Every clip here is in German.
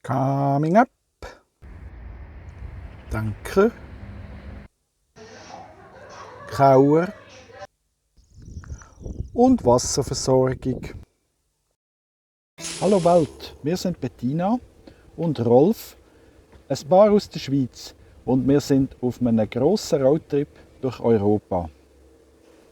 Coming up. Danke. Kauer. Und Wasserversorgung. Hallo Welt, wir sind Bettina und Rolf, ein Paar aus der Schweiz, und wir sind auf einem grossen Roadtrip durch Europa.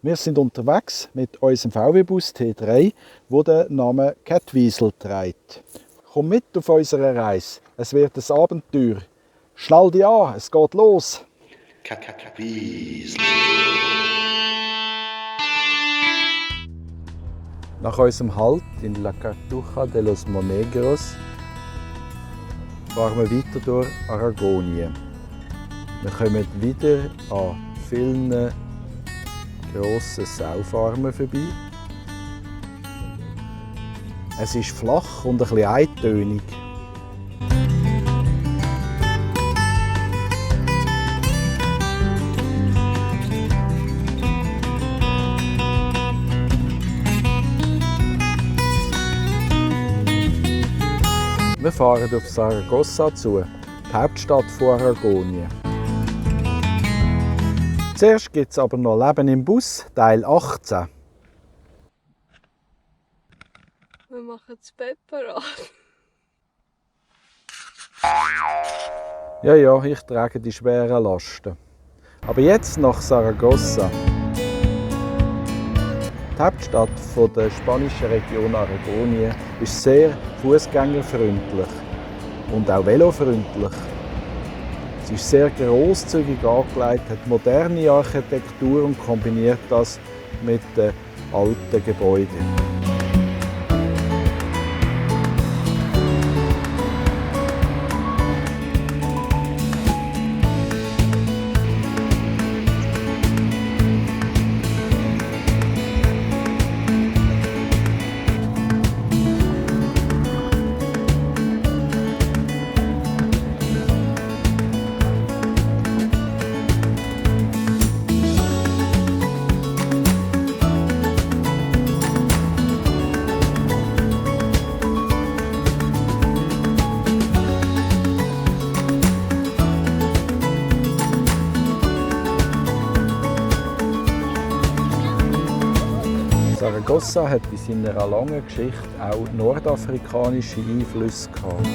Wir sind unterwegs mit unserem VW-Bus T3, der den Namen Catwiesel trägt. Komm mit auf unsere Reise, es wird ein Abenteuer. Schnall dich an, es geht los! Catwiesel. Nach unserem Halt in La Cartuja de los Monegros fahren wir weiter durch Aragonien. Wir kommen wieder an vielen grossen Saufarmen vorbei. Es ist flach und ein bisschen eintönig. Wir fahren auf Saragossa zu, die Hauptstadt von Aragonien. Zuerst gibt es aber noch Leben im Bus, Teil 18. Wir machen das Bett parat. Ja, ich trage die schweren Lasten. Aber jetzt nach Saragossa. Die Hauptstadt der spanischen Region Aragonien ist sehr fußgängerfreundlich und auch velofreundlich. Sie ist sehr grosszügig angelegt, hat moderne Architektur und kombiniert das mit den alten Gebäuden. Saragossa hat in seiner langen Geschichte auch nordafrikanische Einflüsse gehabt.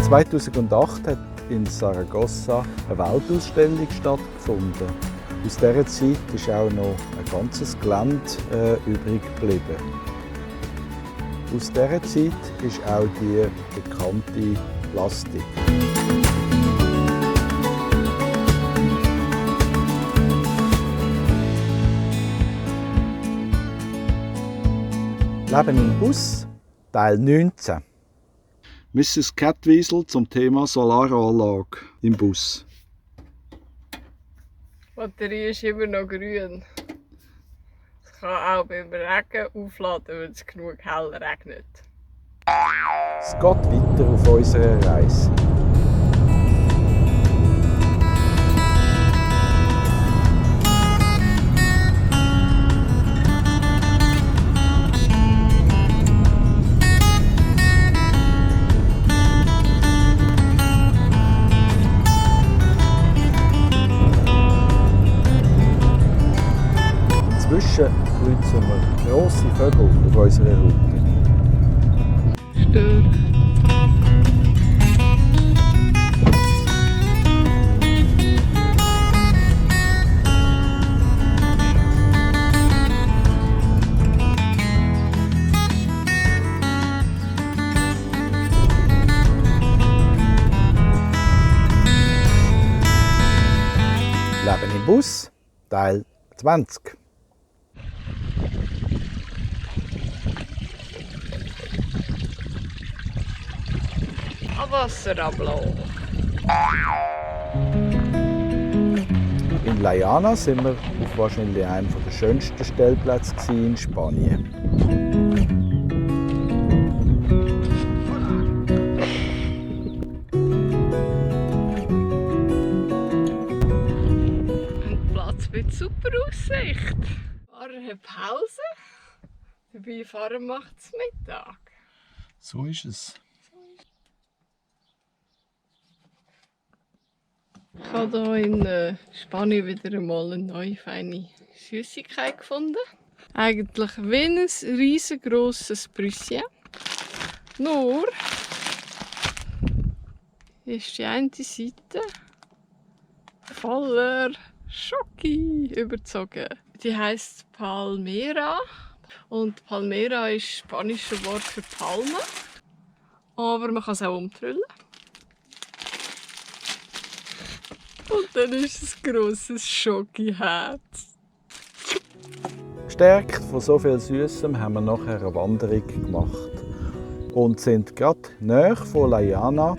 2008 hat in Saragossa eine Weltausstellung stattgefunden. Aus dieser Zeit ist auch noch ein ganzes Gelände übrig geblieben. Aus dieser Zeit ist auch die bekannte Plastik. Leben im Bus, Teil 19. Mrs. Catwiesel zum Thema Solaranlage im Bus. Die Batterie ist immer noch grün. Es kann auch beim Regen aufladen, wenn es genug hell regnet. Es geht weiter auf unserer Reise. Inzwischen kreuzen wir grosse Vögel auf unserer Route. Stör. Leben im Bus, Teil 20. Wasserablauf. In La Llana sind wir auf wahrscheinlich einem der schönsten Stellplätze in Spanien. es mit super Aussicht. Der Fahrer hat Pause, der Beifahrer macht es Mittag. So ist es. Ich habe hier in Spanien wieder einmal eine neue feine Süßigkeit gefunden. Eigentlich wie ein riesengroßes Brüsschen. Nur ist die eine Seite voller Schoki überzogen. Die heisst Palmera. Und Palmera ist das spanische Wort für Palme. Aber man kann es auch umtrüllen. Und dann ist es ein grosses Schoki-Herz. Gestärkt von so viel Süßem haben wir nachher eine Wanderung gemacht und sind gerade nahe von Llano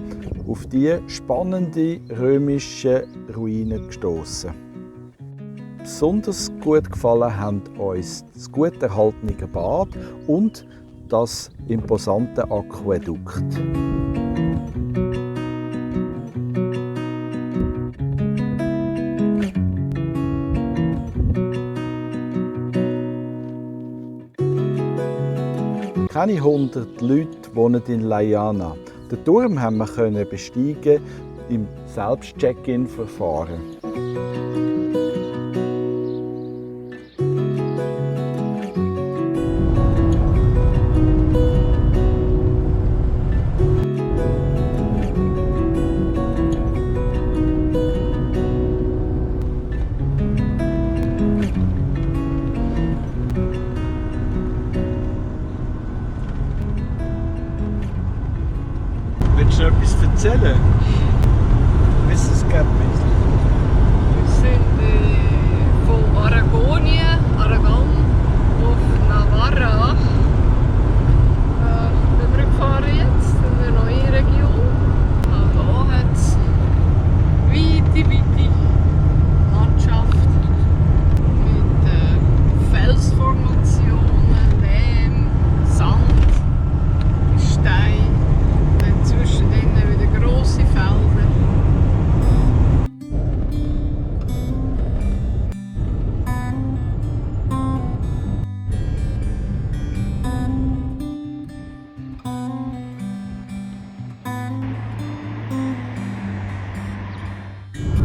auf die spannende römische Ruine gestoßen. Besonders gut gefallen haben uns das gut erhaltene Bad und das imposante Aquädukt. Keine 100 Leute wohnen in Llano. Den Turm haben wir besteigen im Selbst-Check-in-Verfahren. Willst du noch etwas erzählen? Wissen es gerade nicht. Wir sind von Aragon auf Navarra übergefahren jetzt in eine neue Region. Auch hier hat es weite Landschaft mit Felsformationen, Lehm, Sand, Stein. Zwischen denen wieder grosse Felder.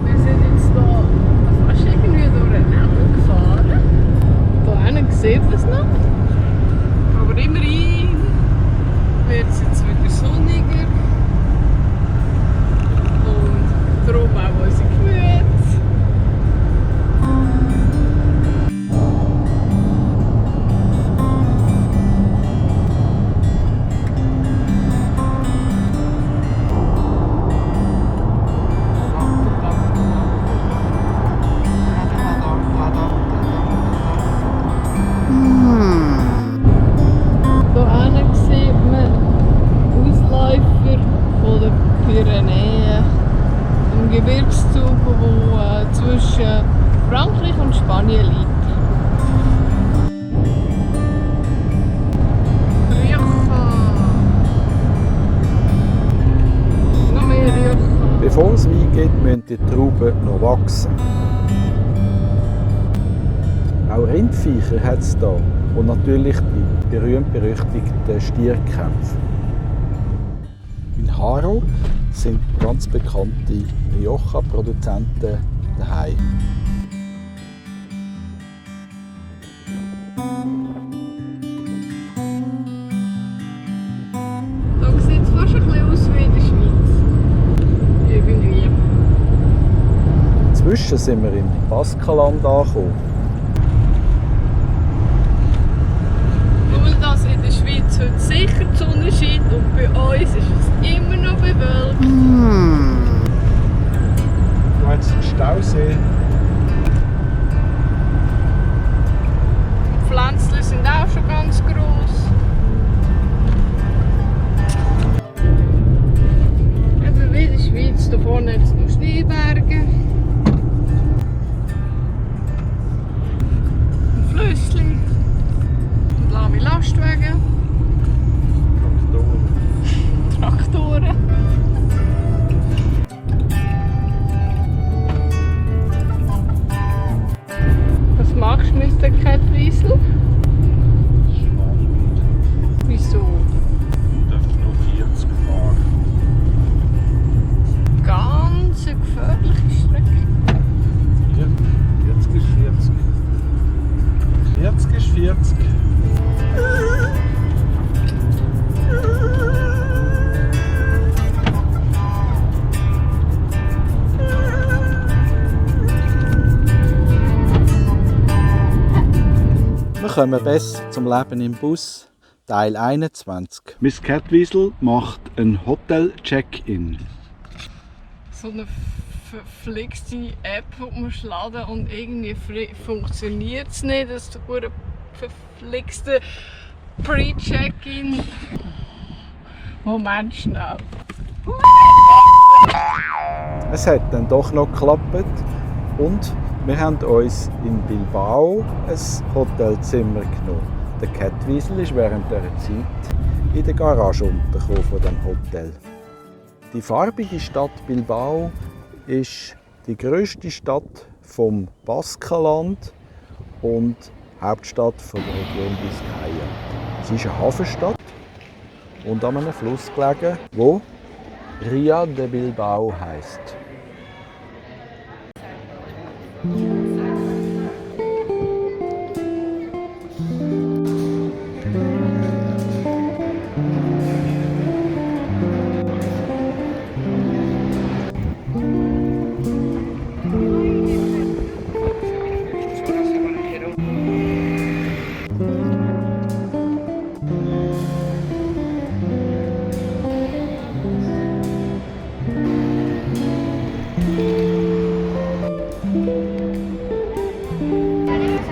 Wir sind jetzt hier fast irgendwie durch den Nebel gefahren. Hier hinten sieht man es noch. Aber immerhin wird es jetzt wieder sonniger. Und darum auch unsere Gemüse. Hier hinten sieht man Ausläufer von den Pyrenäen, im Gebirgszug, der zwischen Frankreich und Spanien liegt. Rioja! Noch mehr Rioja! Bevor es weingeht, müssen die Trauben noch wachsen. Auch Rindviecher hat es hier und natürlich die berühmt-berüchtigten Stierkämpfe. In Haro sind ganz bekannte Rioja-Produzenten daheim. Hier sieht es fast ein bisschen aus wie in der Schweiz. Irgendwie. Inzwischen sind wir in Baskenland angekommen. Nur dass in der Schweiz heute sicher die Sonne scheint und bei uns ist es immer noch bewölkt. Du hast einen Stausee. Die Pflänzchen sind auch schon ganz gross. Eben wie in der Schweiz, da vorne hat es noch Schneeberge. Ein Flüssli. Und lahme Lastwagen. Traktoren. kommen besser zum Leben im Bus, Teil 21. Miss Kettwiesel macht ein Hotel-Check-In. So eine verflixte App, die man laden und irgendwie funktioniert es nicht. Das ist der verflixte Pre-Check-In. Moment schnell. Es hat dann doch noch geklappt und wir haben uns in Bilbao ein Hotelzimmer genommen. Der Kettwiesel ist während dieser Zeit in der Garage untergekommen von dem Hotel. Die farbige Stadt Bilbao ist die grösste Stadt vom Baskenland und Hauptstadt von der Region Biskaya. Sie ist eine Hafenstadt und an einem Fluss gelegen, wo Ria de Bilbao heisst.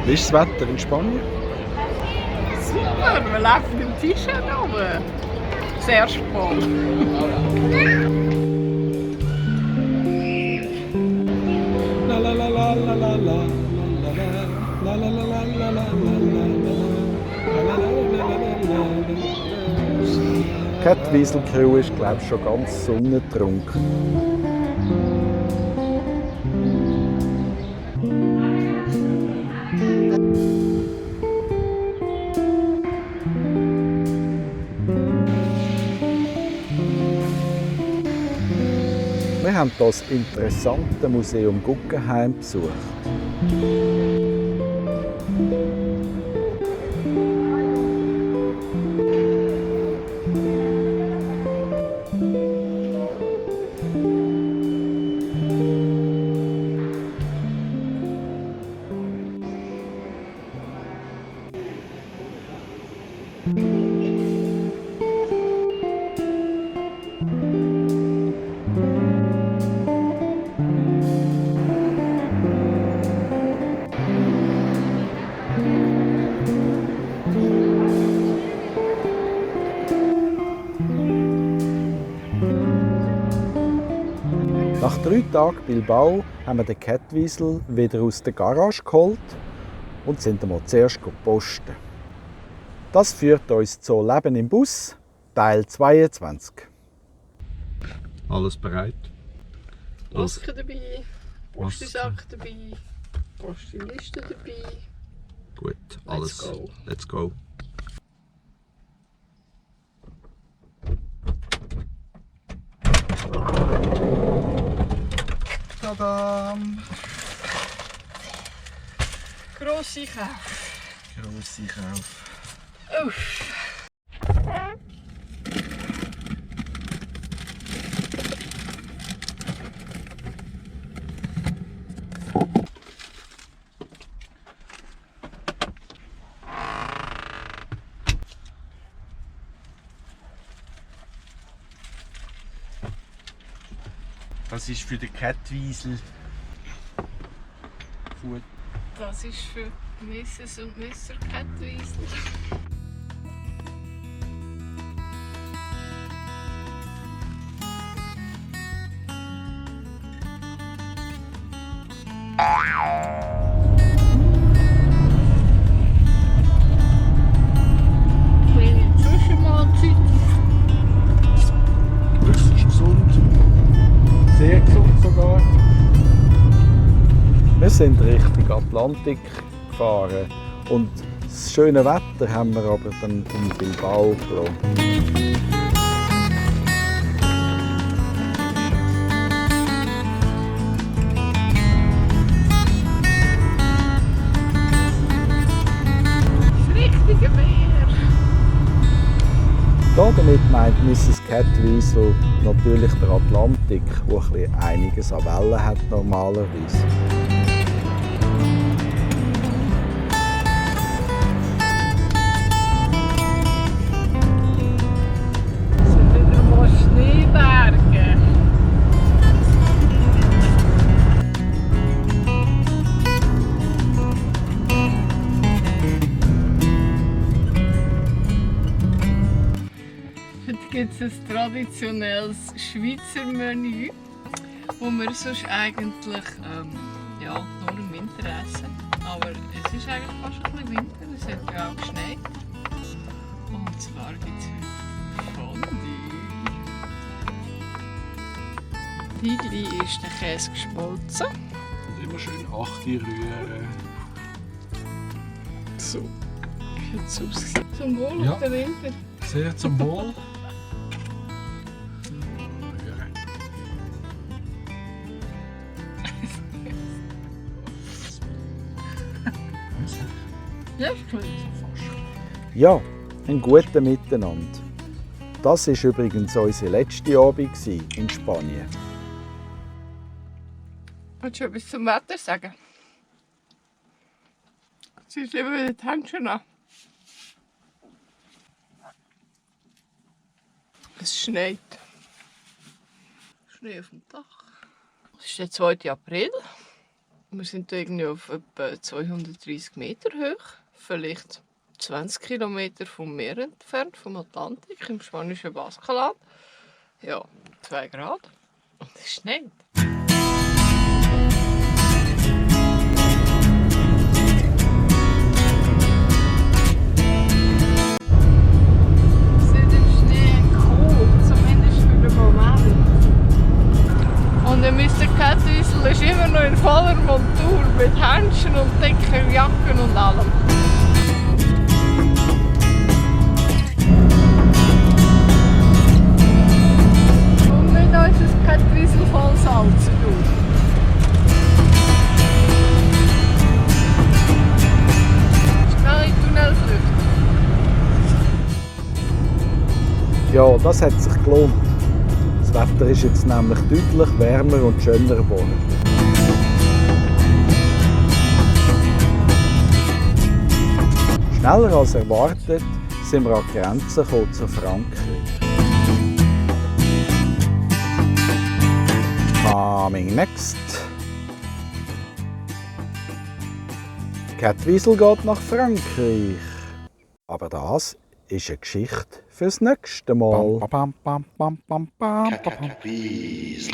Wie ist das Wetter in Spanien? Super, wir laufen im T-Shirt oben. Sehr spannend. Kettwiesel Crew ist, glaube ich, schon ganz sonnentrunken. Wir haben das interessante Museum Guggenheim besucht. Nach 3 Tagen Bilbao haben wir den Kettwiesel wieder aus der Garage geholt und sind einmal zuerst posten. Das führt uns zu Leben im Bus, Teil 22. Alles bereit? Maske dabei, Postisack dabei, Postliste dabei. Gut, alles. Let's go. Tadam! Grosse Kauf. Grosse Kauf. Uff. Das ist für den Kettwiesel. Das ist für Mrs. und Mr. Kettwiesel. Kleine Zwischenmahlzeit. Das ist gesund. Sehr gesund sogar. Wir sind Richtung Atlantik gefahren und das schöne Wetter haben wir aber dann in Bilbao gelassen. Das richtige Meer. Damit meint Mrs. Kettwiesel natürlich der Atlantik, der ein bisschen einiges an Wellen hat normalerweise. gibt es ein traditionelles Schweizer Menü, wo wir sonst eigentlich ja, nur im Winter essen. Aber es ist eigentlich fast ein bisschen Winter, es hat ja auch geschneit. Und zwar gibt es Fondue. Tigli ist der Käse geschmolzen. Und immer schön 8 rühren. So, wie hat es ausgesehen? Zum Wohl Ja. auf den Winter. Sehr zum Wohl. Ja, ist gut. Ja, ein guten Miteinander. Das war übrigens unsere letzte Abend in Spanien. Willst du etwas zum Wetter sagen? Ziehst lieber wieder die Händchen an. Es schneit. Schnee auf dem Dach. Es ist der 2. April. Wir sind irgendwie auf etwa 230 Meter hoch. Vielleicht 20 Kilometer vom Meer entfernt, vom Atlantik, im spanischen Baskenland. Ja, 2 Grad. Und es schneit. Und der Mr. Catwiesel ist immer noch in voller Montur mit Händchen und dicken Jacken und allem. Und nicht unser Catwiesel voll Salz tun. Schnell in die Tunnelflucht. Ja, das hat sich gelohnt. Das Wetter ist jetzt nämlich deutlich wärmer und schöner geworden. Schneller als erwartet sind wir an die Grenze gekommen zu Frankreich. Coming next. Catwiesel geht nach Frankreich. Aber das ist eine Geschichte fürs nächste Mal. Catwiesel.